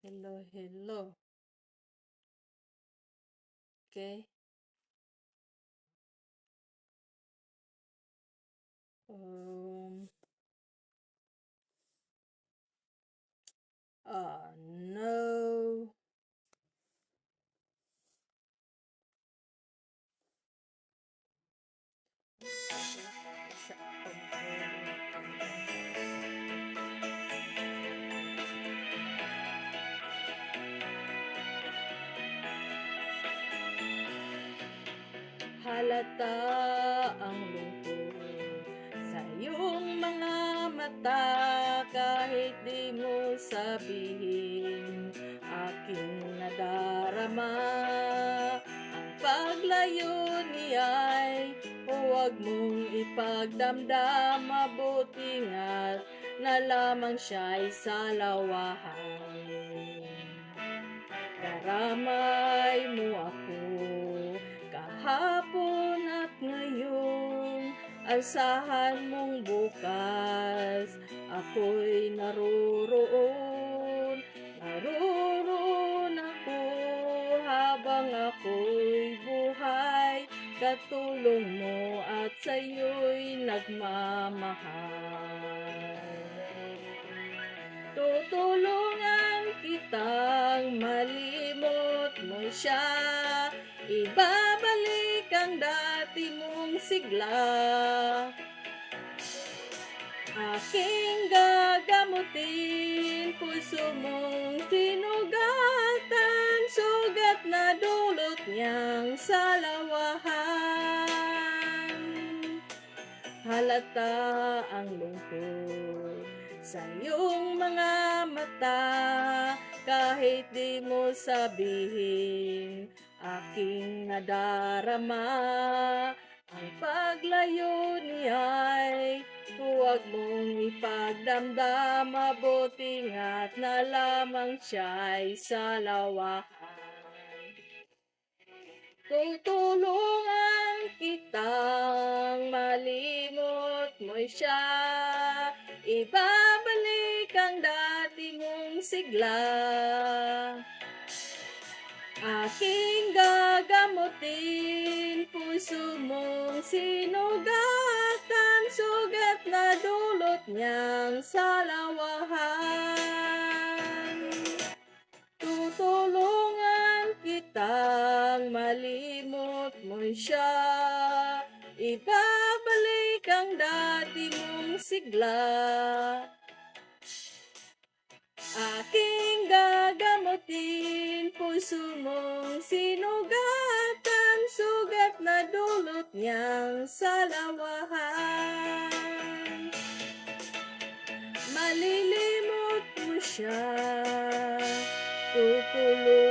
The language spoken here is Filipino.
Hello, hello. Okay. Um. No. Halata ang lungkot sa iyong mga mata, kahit di mo sabihin, aking nadarama. Ang paglayo niya'y huwag mong ipagdamdam, mabuti nga na lamang siya'y salawahan. Karamay mo ako kahapon at ngayon, asahan mong bukas ako'y naroon ako habang ako'y buhay, katulong mo at sa'yo'y nagmamahal. Tutulungan kitang malimot mo siya, ibabalik ang dati mong sigla. Aking gagamutin, puso mong tinugatan, sugat na dulot niyang salawahan. Halata ang lungkot sa iyong mga mata, kahit di mo sabihin, aking nadarama. Ang paglayo niya'y huwag mong ipagdamdam, mabuti nga't na lamang siya'y salawahan. Tutulungan kitang malimot mo siya, ibabalik ang dati mong sigla. Aking gagamutin, puso mong sinugatan, sugat na dulot niyang salawahan. Tutulungan kitang malimot mo siya, ibabalik ang dati mong sigla. Aking gagamutin, puso mong sinugatan, sugat na dulot niyang salawahan. Malilimot mo siya, tutulungan